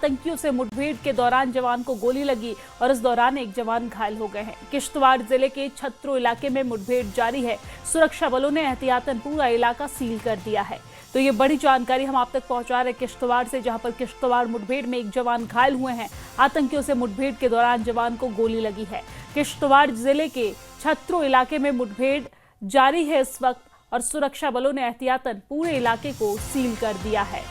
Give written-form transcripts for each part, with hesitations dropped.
आतंकियों से मुठभेड़ के दौरान जवान को गोली लगी और इस दौरान एक जवान घायल हो गए हैं। किश्तवाड़ जिले के छत्रो इलाके में मुठभेड़ जारी है। सुरक्षा बलों ने एहतियातन पूरा इलाका सील कर दिया है। तो ये बड़ी जानकारी हम आप तक पहुंचा रहे किश्तवाड़ से, जहां पर किश्तवाड़ मुठभेड़ में एक जवान घायल हुए हैं। आतंकियों से मुठभेड़ के दौरान जवान को गोली लगी है। किश्तवाड़ जिले के छत्रो इलाके में मुठभेड़ जारी है इस वक्त और सुरक्षा बलों ने एहतियातन पूरे इलाके को सील कर दिया है।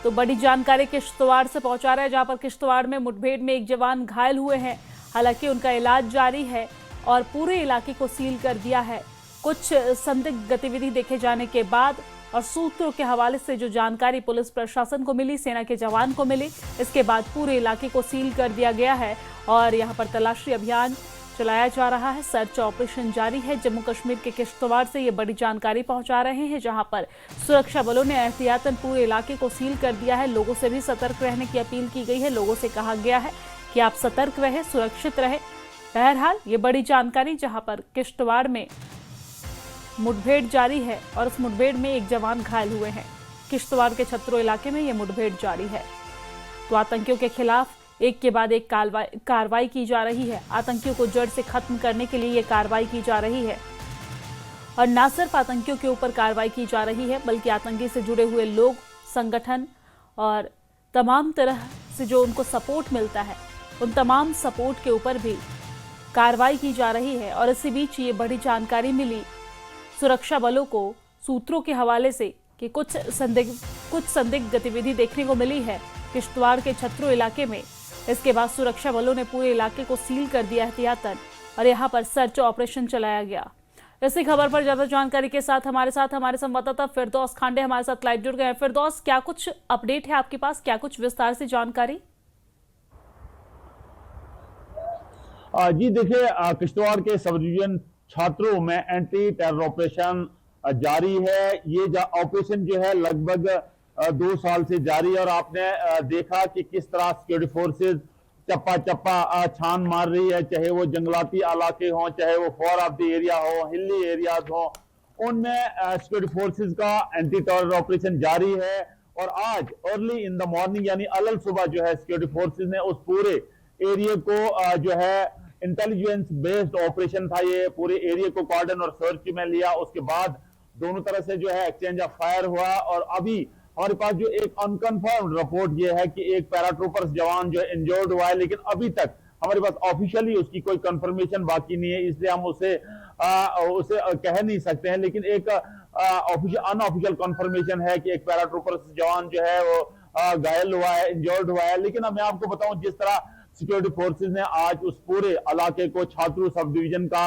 तो बड़ी जानकारी किश्तवाड़ से पहुंचा रहा है, जहां पर किश्तवाड़ में मुठभेड़ में एक जवान घायल हुए हैं। हालांकि उनका इलाज जारी है और पूरे इलाके को सील कर दिया है। कुछ संदिग्ध गतिविधि देखे जाने के बाद और सूत्रों के हवाले से जो जानकारी पुलिस प्रशासन को मिली, सेना के जवान को मिली, इसके बाद पूरे इलाके को सील कर दिया गया है और यहां पर तलाशी अभियान चलाया जा रहा है। सर्च ऑपरेशन जारी है। जम्मू कश्मीर के किश्तवाड़ से ये बड़ी जानकारी पहुंचा रहे हैं, जहां पर सुरक्षा बलों ने एहतियातन पूरे इलाके को सील कर दिया है। लोगों से भी सतर्क रहने की अपील की गई है। लोगों से कहा गया है कि आप सतर्क रहें, सुरक्षित रहें। बहरहाल ये बड़ी जानकारी, जहां पर किश्तवाड़ में मुठभेड़ जारी है और उस मुठभेड़ में एक जवान घायल हुए हैं। किश्तवाड़ के छत्रो इलाके में ये मुठभेड़ जारी है। तो आतंकियों के खिलाफ एक के बाद एक कार्रवाई की जा रही है। आतंकियों को जड़ से खत्म करने के लिए ये कार्रवाई की जा रही है और न सिर्फ आतंकियों के ऊपर कार्रवाई की जा रही है, बल्कि आतंकी से जुड़े हुए लोग, संगठन और तमाम तरह से जो उनको सपोर्ट मिलता है, उन तमाम सपोर्ट के ऊपर भी कार्रवाई की जा रही है। और इसी बीच ये बड़ी जानकारी मिली सुरक्षा बलों को सूत्रों के हवाले से कि कुछ संदिग्ध गतिविधि देखने को मिली है किश्तवाड़ के छत्रो इलाके में। इसके बाद सुरक्षा बलों ने पूरे इलाके को सील कर दिया एहतियातन और यहां पर सर्च ऑपरेशन चलाया गया। इसी खबर पर ज्यादा जानकारी के साथ हमारे संवाददाता फिरदौस खांडे हमारे साथ लाइव जुड़ गए हैं। फिरदौस, क्या कुछ अपडेट है आपके पास, क्या कुछ विस्तार से जानकारी? जी देखिए, किश्तवाड़ के सब डिवीजन छात्रों में एंटी टेरर ऑपरेशन जारी है। ये ऑपरेशन जो है लगभग 2 साल से जारी है और आपने देखा कि किस तरह सिक्योरिटी फोर्सेस चप्पा चप्पा छान मार रही है, चाहे वो जंगलाती इलाके हों, चाहे वो फॉर ऑफ द एरिया हो, हिली एरियाज हो, उनमें सिक्योरिटी फोर्सेस का एंटी टेरर ऑपरेशन जारी है। और आज अर्ली इन द मॉर्निंग यानी अलग सुबह जो है सिक्योरिटी फोर्सेस ने उस पूरे एरिया को जो है इंटेलिजेंस बेस्ड ऑपरेशन था, ये पूरे एरिया को कॉर्डन और सर्च में लिया। उसके बाद दोनों तरह से जो है एक्सचेंज ऑफ फायर हुआ और अभी हमारे पास जो एक अनकंफर्म रिपोर्ट ये है कि एक पैराट्रूपर्स जवान जो इंजर्ड हुआ है, लेकिन अभी तक हमारे पास ऑफिशियली उसकी कोई कंफर्मेशन बाकी नहीं है, इसलिए हम उसे कह नहीं सकते हैं। लेकिन एक अनऑफिशियल कंफर्मेशन है कि एक पैराट्रूपर्स जवान जो है वो घायल हुआ है, इंजर्ड हुआ है। लेकिन मैं आपको बताऊं, जिस तरह सिक्योरिटी फोर्सेस ने आज उस पूरे इलाके को, छात्रू सब डिवीजन का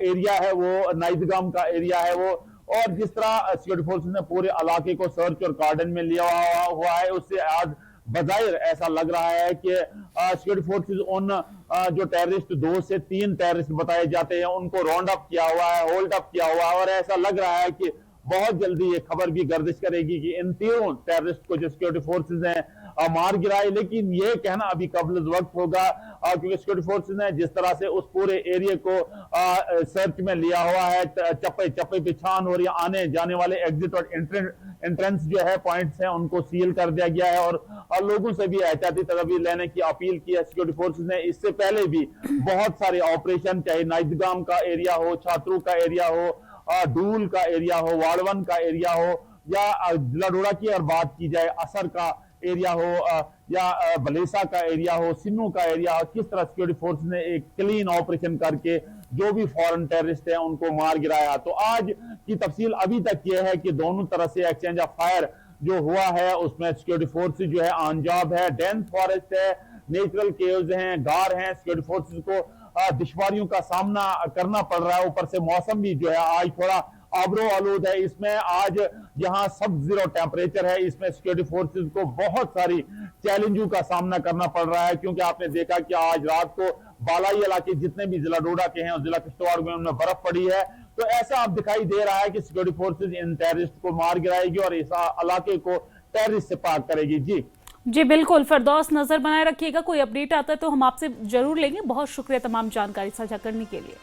एरिया है वो, नाइजगाम का एरिया है वो, और जिस तरह सिक्योरिटी फोर्सेस ने पूरे इलाके को सर्च और कार्डन में लिया हुआ है, उससे आज बजायर ऐसा लग रहा है कि सिक्योरिटी फोर्सेस उन जो टेररिस्ट 2 से 3 टेररिस्ट बताए जाते हैं उनको राउंड अप किया हुआ है, होल्ड अप किया हुआ है और ऐसा लग रहा है कि बहुत जल्दी ये खबर भी गर्दिश करेगी कि इन 3 टेररिस्ट को जो सिक्योरिटी फोर्सेस ने मार गिराए। लेकिन ये कहना अभी कबल वक्त होगा क्योंकि सिक्योरिटी फोर्सेस ने जिस तरह से उस पूरे एरिया को सर्च में लिया हुआ है, चप्पे चप्पे पे छान हो रही है, आने जाने वाले एग्जिट और एंट्रेंस जो है पॉइंट्स हैं उनको सील कर दिया गया है और लोगों से भी एहतियाती तदबीर लेने की अपील की है सिक्योरिटी फोर्सेस ने। इससे पहले भी बहुत सारे ऑपरेशन, चाहे नाइजगाम का एरिया हो, छात्रू का एरिया हो, डूल का एरिया हो, वाड़वन का एरिया हो, या जिलाडोड़ा की अगर बात की जाए असर का एरिया हो, या बलेसा का एरिया हो, सिन्नू का एरिया हो, किस तरह सिक्योरिटी फोर्स ने एक क्लीन ऑपरेशन करके जो भी फॉरेन टेररिस्ट हैं उनको मार गिराया। तो आज की तफसील अभी तक यह है कि दोनों तरह से एक्सचेंज ऑफ फायर जो हुआ है उसमें सिक्योरिटी फोर्स जो है ऑनजॉब है, डेंस फॉरेस्ट है, नेचुरल केव्स हैं, गार हैं। सिक्योरिटी फोर्सेस को दुश्वारियों का सामना करना पड़ रहा है, ऊपर से मौसम भी जो है आज थोड़ा आबरो आलूद है। इसमें आज यहाँ सब जीरो टेम्परेचर है, इसमें सिक्योरिटी फोर्सेस को बहुत सारी चैलेंजों का सामना करना पड़ रहा है क्योंकि आपने देखा कि आज रात को बालाई इलाके जितने भी जिला डोडा के हैं और जिला किश्तवाड़ में उनमें बर्फ पड़ी है। तो ऐसा अब दिखाई दे रहा है कि सिक्योरिटी फोर्सेस इन टेररिस्ट को मार गिराएगी और इस इलाके को टेररिस्ट से पाक करेगी। जी बिल्कुल फिरदौस, नजर बनाए रखिएगा, कोई अपडेट आता है तो हम आपसे जरूर लेंगे। बहुत शुक्रिया तमाम जानकारी साझा करने के लिए।